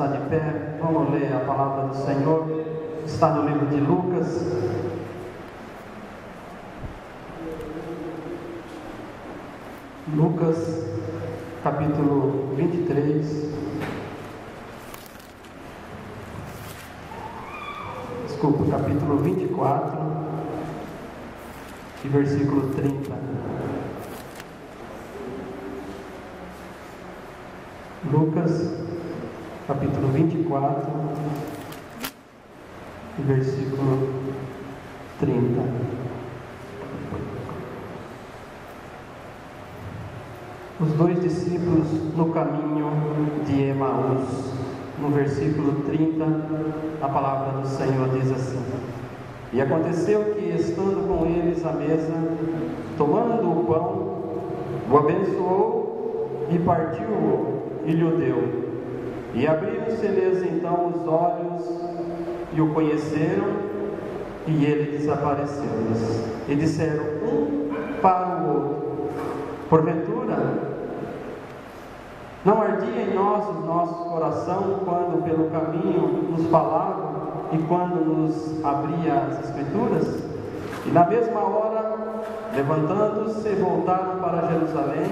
está de pé, vamos ler a palavra do Senhor. Está no livro de Lucas. Lucas, capítulo 23. Desculpa, capítulo 24, e versículo 30. Lucas, capítulo 24, e versículo 30. Os dois discípulos no caminho de Emaús. No versículo 30, a palavra do Senhor diz assim: E aconteceu que, estando com eles à mesa, tomando o pão, o abençoou e partiu-o e lhe deu. E abriram-se-lhes então os olhos e o conheceram, e ele desapareceu-lhes. E disseram um para o outro: Porventura, não ardia em nós o nosso coração quando pelo caminho nos falava e quando nos abria as Escrituras? E na mesma hora, levantando-se, voltaram para Jerusalém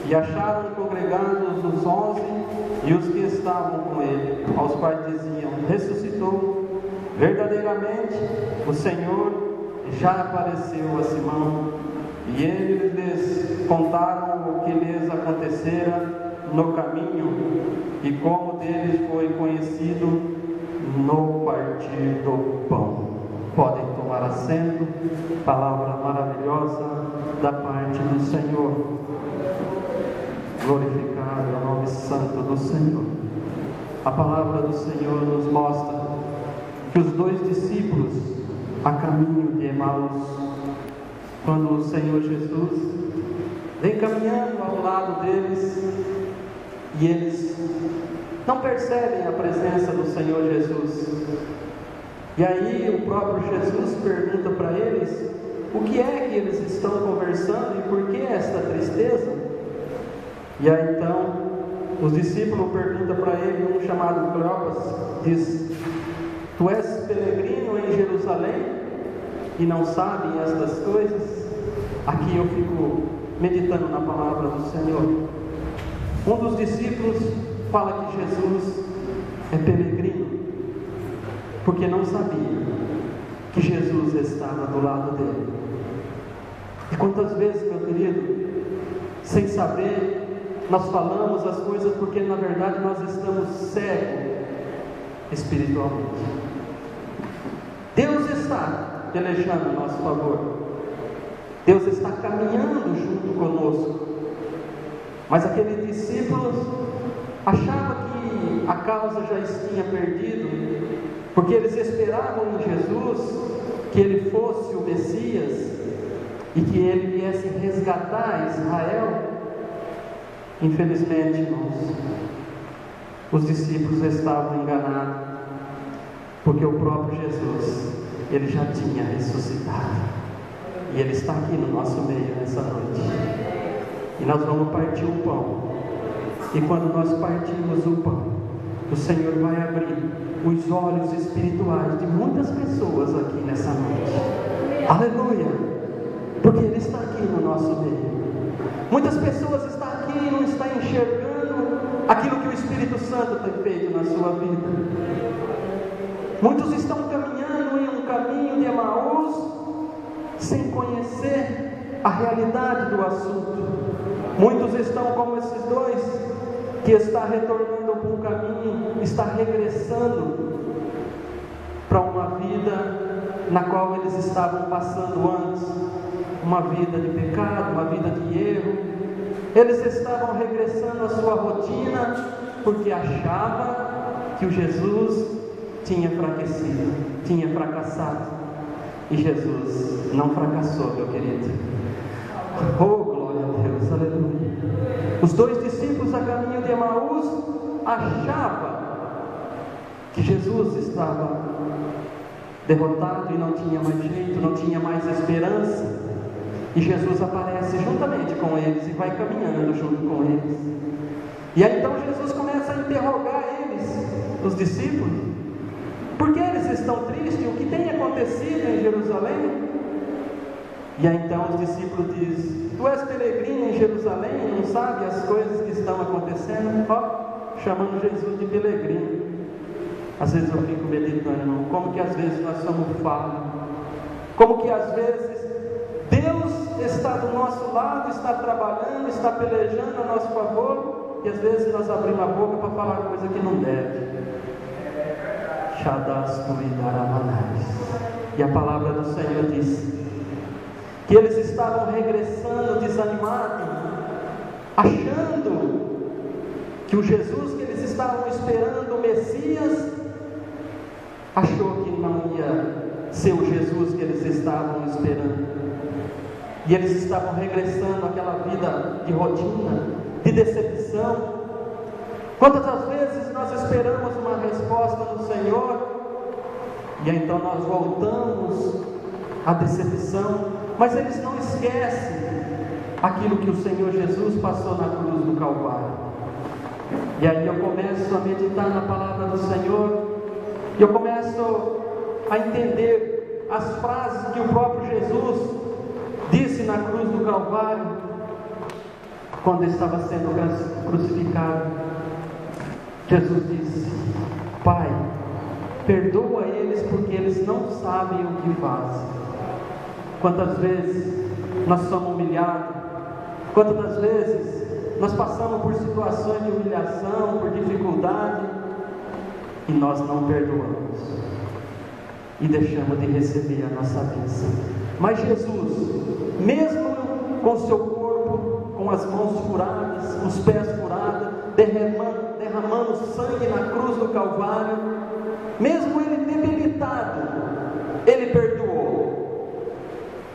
e acharam congregados os 11 e os que estavam com ele, aos quais diziam: Ressuscitou, verdadeiramente o Senhor já apareceu a Simão. E eles lhes contaram o que lhes acontecera no caminho e como deles foi conhecido no partir do pão. Podem tomar assento. Palavra maravilhosa da parte do Senhor. Glorificado é o nome santo do Senhor. A palavra do Senhor nos mostra que os dois discípulos a caminho de Emaús, quando o Senhor Jesus vem caminhando ao lado deles, e eles não percebem a presença do Senhor Jesus. E aí o próprio Jesus pergunta para eles o que é que eles estão conversando e por que esta tristeza. E aí então os discípulos perguntam para ele, um chamado Cleopas, diz: Tu és peregrino em Jerusalém e não sabem estas coisas? Aqui eu fico meditando na palavra do Senhor. Um dos discípulos fala que Jesus é peregrino, porque não sabia que Jesus estava do lado dele. E quantas vezes, meu querido, sem saber, nós falamos as coisas porque na verdade nós estamos cegos espiritualmente. Deus está pelejando a nosso favor. Deus está caminhando junto conosco. Mas aqueles discípulos achavam que a causa já tinha perdido, porque eles esperavam em Jesus que ele fosse o Messias e que ele viesse resgatar Israel. Infelizmente, irmãos, os discípulos estavam enganados, porque o próprio Jesus, ele já tinha ressuscitado, e ele está aqui no nosso meio nessa noite. E nós vamos partir o pão. E quando nós partimos o pão, o Senhor vai abrir os olhos espirituais de muitas pessoas aqui nessa noite. Aleluia! Porque Ele está aqui no nosso meio. Muitas pessoas estão aqui e não estão enxergando aquilo que o Espírito Santo tem feito na sua vida. Muitos estão caminhando em um caminho de Emaús sem conhecer a realidade do assunto. Muitos estão como esses dois, que está retornando para um caminho, está regressando para uma vida na qual eles estavam passando antes, uma vida de pecado, uma vida de erro. Eles estavam regressando à sua rotina, porque achavam que o Jesus tinha enfraquecido, tinha fracassado. E Jesus não fracassou, meu querido. Oh, glória a Deus, aleluia. Os dois discípulos a caminho de Emaús achavam que Jesus estava derrotado e não tinha mais jeito, não tinha mais esperança. E Jesus aparece juntamente com eles e vai caminhando junto com eles. E aí então Jesus começa a interrogar eles. os discípulos? Por que eles estão tristes? O que tem acontecido em Jerusalém? E aí então os discípulos dizem: tu és peregrino em Jerusalém, não sabe as coisas que estão acontecendo? Chamando Jesus de peregrino. Às vezes eu fico meditando, irmão, como que às vezes nós somos falhos, como que às vezes Deus está do nosso lado, está trabalhando, está pelejando a nosso favor, e às vezes nós abrimos a boca para falar coisa que não deve. E a palavra do Senhor diz que eles estavam regressando desanimados, achando que o Jesus que eles estavam esperando, o Messias, achou que não ia ser o Jesus que eles estavam esperando. E eles estavam regressando àquela vida de rotina, de decepção. Quantas das vezes nós esperamos uma resposta do Senhor, e aí então nós voltamos à decepção, mas eles não esquecem aquilo que o Senhor Jesus passou na cruz do Calvário. E aí eu começo a meditar na palavra do Senhor, e eu começo a entender as frases que o próprio Jesus disse na cruz do Calvário, quando estava sendo crucificado. Jesus disse: Pai, perdoa eles porque eles não sabem o que fazem. Quantas vezes nós somos humilhados, quantas das vezes nós passamos por situações de humilhação, por dificuldade, e nós não perdoamos e deixamos de receber a nossa bênção. Mas Jesus, mesmo com o seu corpo, com as mãos furadas, os pés furados, derramando sangue na cruz do Calvário, mesmo ele debilitado, ele perdoou.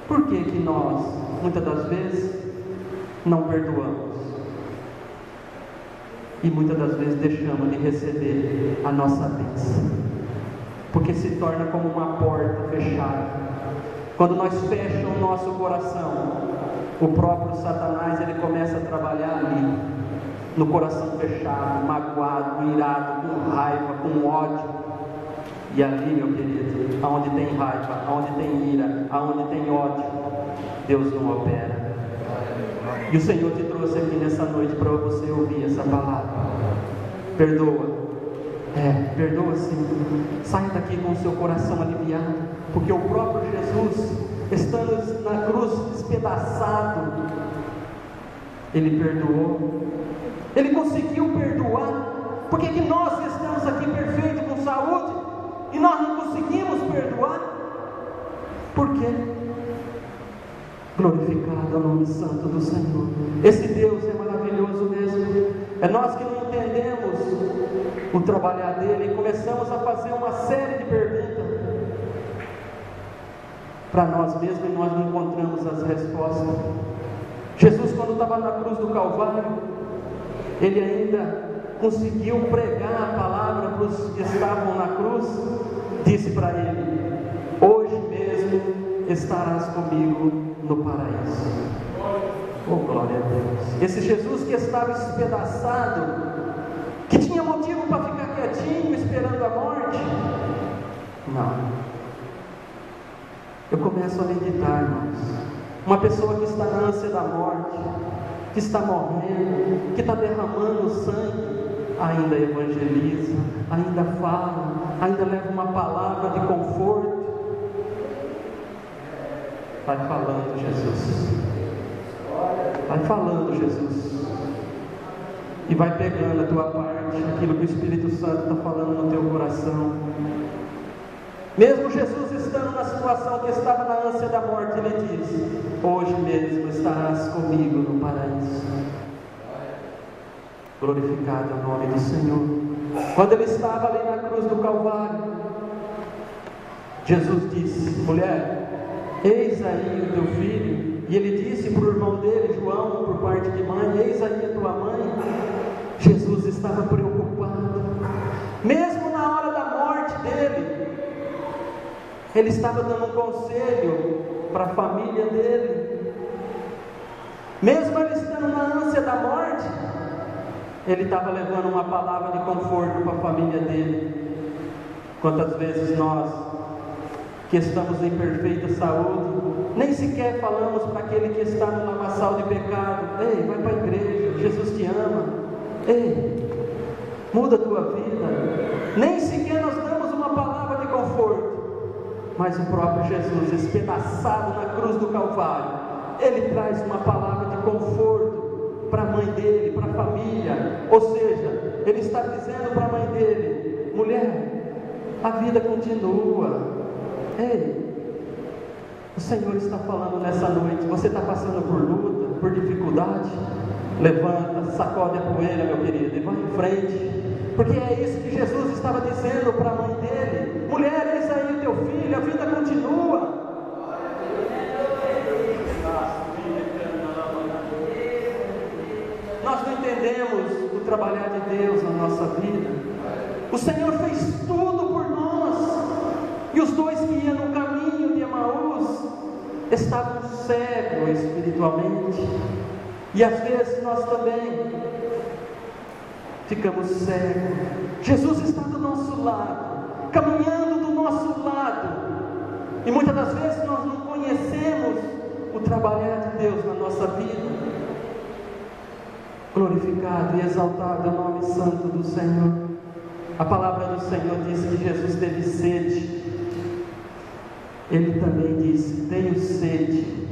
Por que que nós, muitas das vezes, não perdoamos? E muitas das vezes deixamos de receber a nossa bênção, porque se torna como uma porta fechada. Quando nós fechamos o nosso coração, o próprio Satanás, ele começa a trabalhar ali, no coração fechado, magoado, irado, com raiva, com ódio. E ali, meu querido, aonde tem raiva, aonde tem ira, aonde tem ódio, Deus não opera. E o Senhor te trouxe aqui nessa noite para você ouvir essa palavra. Perdoa. Perdoa sim. Saia daqui com o seu coração aliviado, porque o próprio Jesus, estando na cruz despedaçado, ele perdoou. Ele conseguiu perdoar. Por que nós estamos aqui perfeitos, com saúde, e nós não conseguimos perdoar? Por quê? Glorificado é o nome santo do Senhor. Esse Deus é maravilhoso mesmo. É nós que não entendemos o trabalhar dele e começamos a fazer uma série de perguntas para nós mesmos, e nós não encontramos as respostas. Jesus, quando estava na cruz do Calvário, ele ainda conseguiu pregar a palavra para os que estavam na cruz. Disse para ele: hoje mesmo estarás comigo no paraíso. Oh, glória a Deus. Esse Jesus que estava despedaçado, que tinha motivo para ficar quietinho esperando a morte, não. Eu começo a meditar, irmãos. Uma pessoa que está na ânsia da morte, que está morrendo, que está derramando sangue, ainda evangeliza, ainda fala, ainda leva uma palavra de conforto. Vai falando, Jesus. Vai falando, Jesus. E vai pegando a tua parte, aquilo que o Espírito Santo está falando no teu coração. Mesmo Jesus estando na situação que estava na ânsia da morte, ele diz: hoje mesmo estarás comigo no paraíso. Glorificado é o nome do Senhor. Quando ele estava ali na cruz do Calvário, Jesus disse: mulher, eis aí o teu filho. E ele disse para o irmão dele, João, por parte de mãe: eis aí a tua mãe. Jesus estava preocupado, mesmo na hora da morte dele. Ele estava dando um conselho para a família dele. Mesmo ele estando na ânsia da morte, Ele estava levando uma palavra de conforto para a família dele. Quantas vezes nós, que estamos em perfeita saúde, nem sequer falamos para aquele que está no lamaçal de pecado: ei, vai para a igreja, Jesus te ama, ei, muda a tua vida. Nem sequer nós damos uma palavra de conforto. Mas o próprio Jesus, espedaçado na cruz do Calvário, Ele traz uma palavra de conforto para a mãe dele, para a família. Ou seja, Ele está dizendo para a mãe dele: mulher, a vida continua. Ei, o Senhor está falando nessa noite. Você está passando por luta, por dificuldade? Levanta, sacode a poeira, meu querido, e vai em frente. Porque é isso que Jesus estava dizendo para a mãe dele: mulher, eis aí o teu filho, a vida continua. Nós não entendemos o trabalhar de Deus na nossa vida. O Senhor fez tudo por nós. E os dois que iam no caminho de Emaús estavam cegos espiritualmente. E às vezes nós também ficamos cegos. Jesus está do nosso lado, caminhando do nosso lado. E muitas das vezes nós não conhecemos o trabalhar de Deus na nossa vida. Glorificado e exaltado é o nome santo do Senhor. A palavra do Senhor diz que Jesus teve sede. Ele também disse: tenho sede.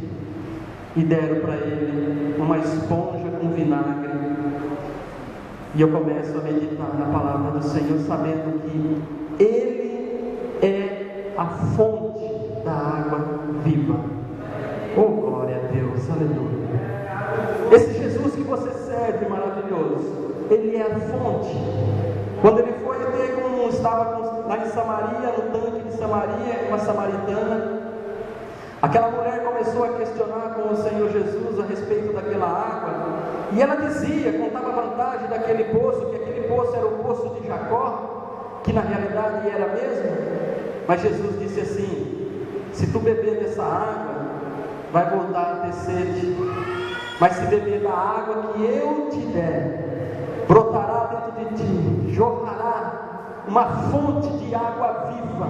E deram para ele uma esponja com vinagre. E eu começo a meditar na palavra do Senhor, sabendo que Ele é a fonte da água viva. Oh, glória a Deus, aleluia. Esse Jesus que você serve, maravilhoso, Ele é a fonte. Quando ele foi estava lá em Samaria, no tanque de Samaria, uma samaritana, aquela mulher começou a questionar com o Senhor Jesus a respeito daquela água, e ela dizia, contava a vantagem daquele poço, que aquele poço era o poço de Jacó, que na realidade era mesmo. Mas Jesus disse assim: se tu beber dessa água, vai voltar a ter sede, mas se beber da água que eu te der, brotará dentro de ti, jorrará uma fonte de água viva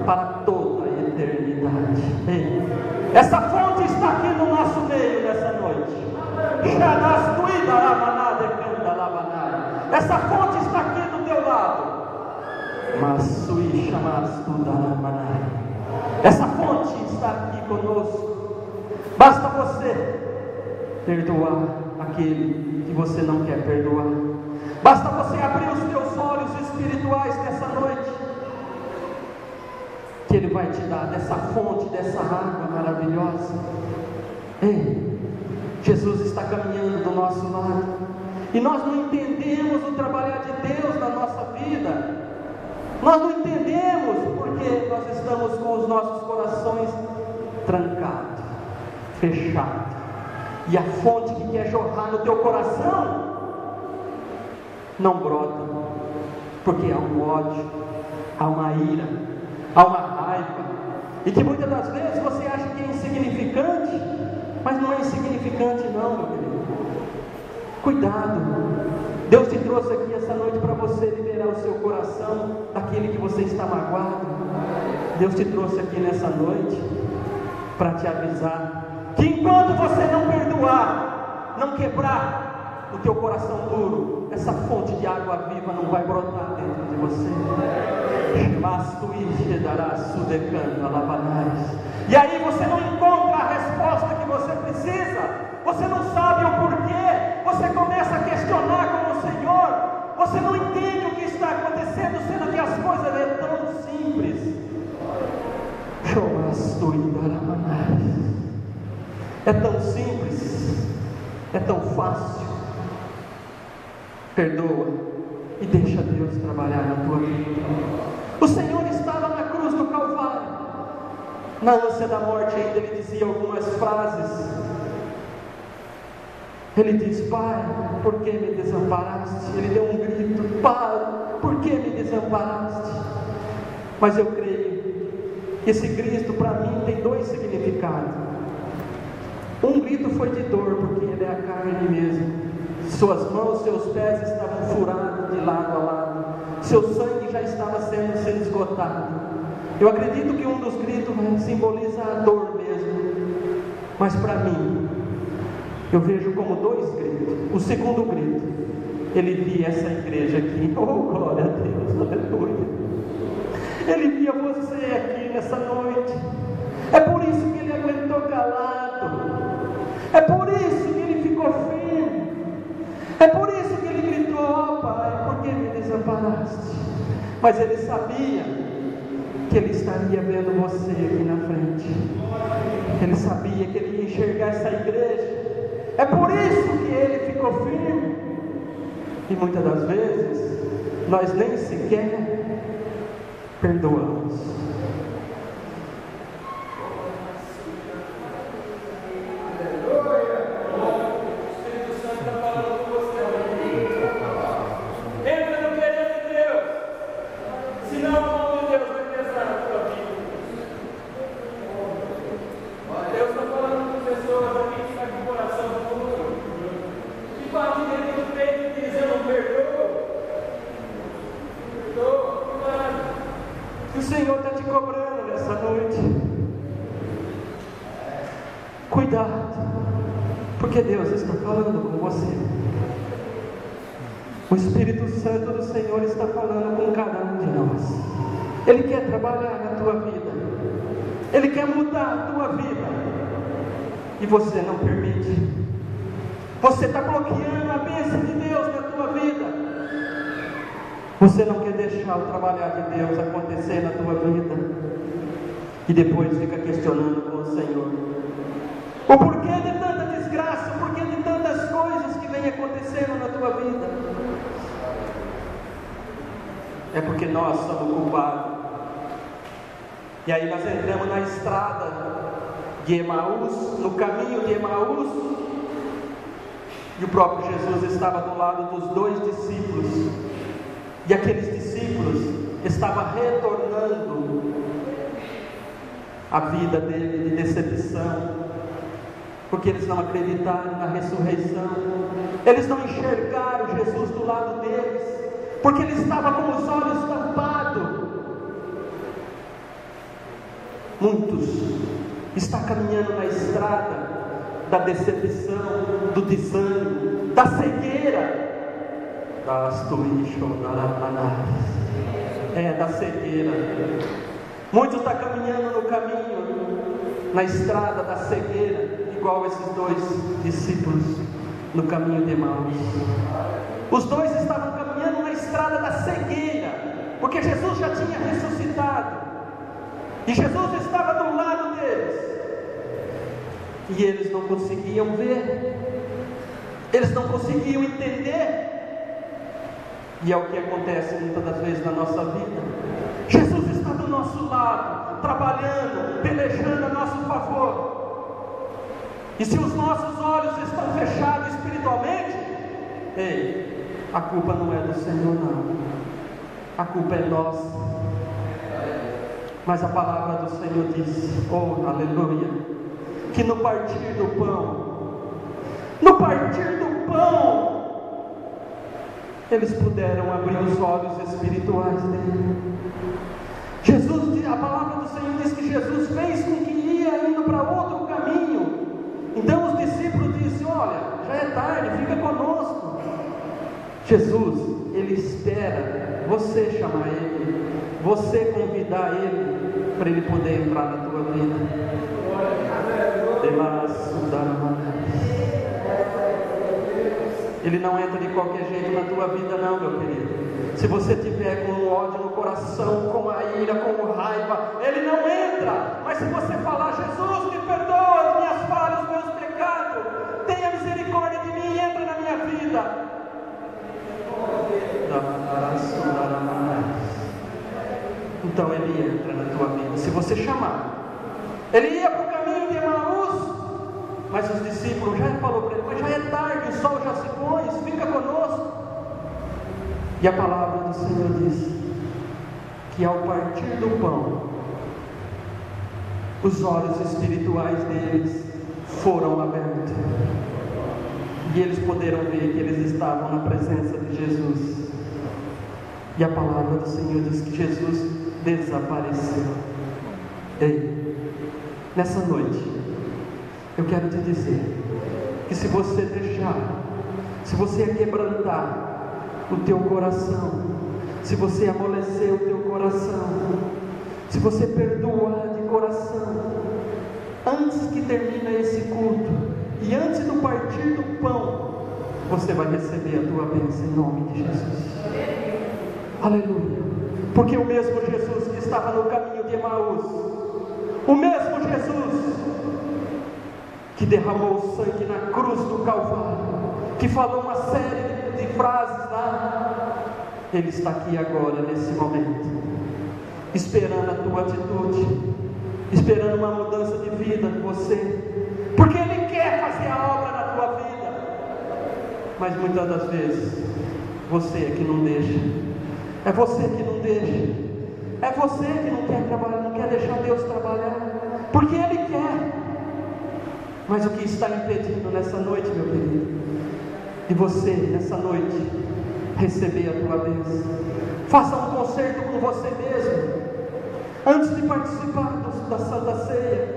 para toda a eternidade. Ei, essa fonte está aqui no nosso meio nessa noite. Essa fonte está aqui do teu lado. Essa fonte está aqui conosco. Basta você perdoar aquele que você não quer perdoar. Basta você abrir os teus olhos espirituais nessa noite, que Ele vai te dar dessa fonte, dessa água maravilhosa. Ei, Jesus está caminhando do nosso lado, e nós não entendemos o trabalhar de Deus na nossa vida. Nós não entendemos porque nós estamos com os nossos corações trancados, fechados, e a fonte que quer jorrar no teu coração não brota, porque há um ódio, há uma ira, há uma raiva, e que muitas das vezes você acha que é insignificante, mas não é insignificante não, meu querido. Cuidado, Deus te trouxe aqui essa noite para você liberar o seu coração daquele que você está magoado. Deus te trouxe aqui nessa noite para te avisar que enquanto você não perdoar, não quebrar o teu coração duro, essa fonte de água viva não vai brotar dentro de você. E aí você não encontra a resposta que você precisa, você não sabe o porquê, você começa a questionar com o Senhor, você não entende o que está acontecendo, sendo que as coisas é tão simples. É tão simples, é tão fácil. Perdoa e deixa Deus trabalhar na tua vida. O Senhor estava na cruz do Calvário, na ânsia da morte ainda ele dizia algumas frases. Ele diz: Pai, por que me desamparaste? Ele deu um grito: Pai, por que me desamparaste? Mas eu creio que esse grito para mim tem dois significados. Um grito foi de dor, porque ele é a carne mesmo. suas mãos, seus pés estavam furados de lado a lado, seu sangue já estava sendo esgotado. Eu acredito que um dos gritos simboliza a dor mesmo, mas para mim, eu vejo como dois gritos. O segundo grito, ele via essa igreja aqui, oh glória a Deus, aleluia. Ele via você aqui nessa noite. É por isso que ele aguentou calado, é por isso que ele ficou firme, é por isso que ele gritou: ó Pai, por que me desamparaste? Mas ele sabia que ele estaria vendo você aqui na frente, ele sabia que ele ia enxergar essa igreja. É por isso que ele ficou firme. E muitas das vezes nós nem sequer perdoamos. O Senhor está te cobrando nessa noite. Cuidado, porque Deus está falando com você. O Espírito Santo do Senhor está falando com cada um de nós. Ele quer trabalhar na tua vida, Ele quer mudar a tua vida, e você não permite. Você está bloqueando a bênção de Deus na tua vida. Você não quer deixar o trabalhar de Deus acontecer na tua vida, e depois fica questionando com o Senhor o porquê de tanta desgraça, o porquê de tantas coisas que vêm acontecendo na tua vida. É porque nós somos culpados. E aí nós entramos na estrada de Emaús, no caminho de Emaús, e o próprio Jesus estava do lado dos dois discípulos. E aqueles discípulos estavam retornando a vida dele de decepção, porque eles não acreditaram na ressurreição, eles não enxergaram Jesus do lado deles, porque ele estava com os olhos tampados. Muitos estão caminhando na estrada da decepção, do desânimo, da cegueira. Da cegueira. Muitos estão caminhando no caminho, na estrada da cegueira, igual esses dois discípulos no caminho de Emaús. Os dois estavam caminhando na estrada da cegueira, porque Jesus já tinha ressuscitado, e Jesus estava do lado deles, e eles não conseguiam ver, eles não conseguiam entender. E é o que acontece muitas das vezes na nossa vida. Jesus está do nosso lado, trabalhando, pelejando a nosso favor. E se os nossos olhos estão fechados espiritualmente, ei, a culpa não é do Senhor não, a culpa é nossa. Mas a palavra do Senhor diz, oh aleluia, que no partir do pão, eles puderam abrir os olhos espirituais dele. Jesus, a palavra do Senhor diz que Jesus fez com que ia indo para outro caminho. Então os discípulos disseram: olha, já é tarde, fica conosco. Jesus, ele espera você chamar ele, você convidar ele, para ele poder entrar na tua vida. Ele não entra de qualquer jeito na tua vida não, meu querido. Se você tiver com ódio no coração, com a ira, com raiva, ele não entra. Mas se você falar: Jesus, me perdoa as minhas falhas, os meus pecados, tenha misericórdia de mim, entra na minha vida, então ele entra na tua vida. Se você chamar. Ele ia para o caminho de Emaús, mas os discípulos já falou para ele: mas já é tarde, o sol já se põe, fica conosco. E a palavra do Senhor diz que ao partir do pão, os olhos espirituais deles foram abertos. E eles poderam ver que eles estavam na presença de Jesus. E a palavra do Senhor diz que Jesus desapareceu. Ei, nessa noite, eu quero te dizer que se você deixar, se você quebrantar o teu coração, se você amolecer o teu coração, se você perdoar de coração, antes que termine esse culto e antes do partir do pão, você vai receber a tua bênção em nome de Jesus. Aleluia. Porque o mesmo Jesus que estava no caminho de Emaús, o mesmo Jesus que derramou o sangue na cruz do Calvário, que falou uma série de frases lá, Ele está aqui agora, nesse momento, esperando a tua atitude, esperando uma mudança de vida de você, porque Ele quer fazer a obra na tua vida, mas muitas das vezes, você é que não deixa, é você que não deixa, é você que não quer trabalhar, não quer deixar Deus trabalhar, porque Ele quer. Mas o que está impedindo nessa noite, meu querido, de você nessa noite receber a tua bênção? Faça um concerto com você mesmo, antes de participar da Santa Ceia.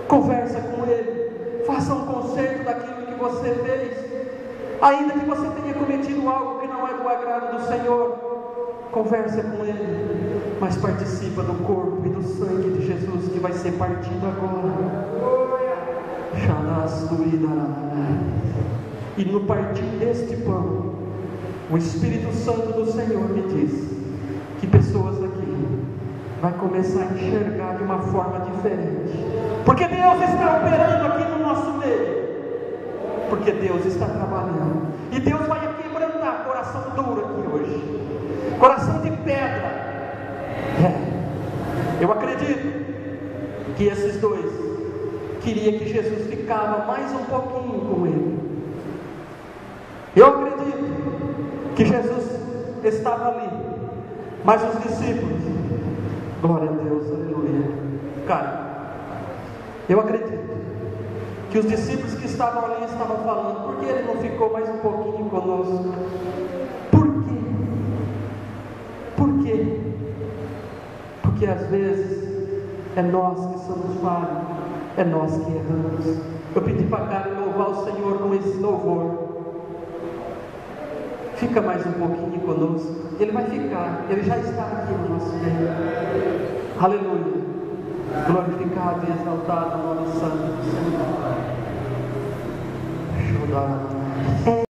Conversa com Ele, faça um concerto daquilo que você fez, ainda que você tenha cometido algo que não é do agrado do Senhor. Conversa com Ele, mas participa do corpo e do sangue de Jesus que vai ser partido agora. E no partir deste pão, o Espírito Santo do Senhor me diz que pessoas aqui vai começar a enxergar de uma forma diferente, porque Deus está operando aqui no nosso meio, porque Deus está trabalhando, e Deus vai quebrantar coração duro aqui hoje, coração de pedra. Eu acredito que esses dois queria que Jesus ficava mais um pouquinho com ele. Eu acredito que Jesus estava ali, mas os discípulos, glória a Deus, aleluia. Cara, eu acredito que os discípulos que estavam ali estavam falando: por que ele não ficou mais um pouquinho conosco? Por quê? Por quê? Porque às vezes é nós que somos falhos, é nós que erramos. Eu pedi para Karen louvar o Senhor com esse louvor. Fica mais um pouquinho conosco. Ele vai ficar, Ele já está aqui no nosso meio. Aleluia. Glorificado e exaltado o nome santo do Senhor.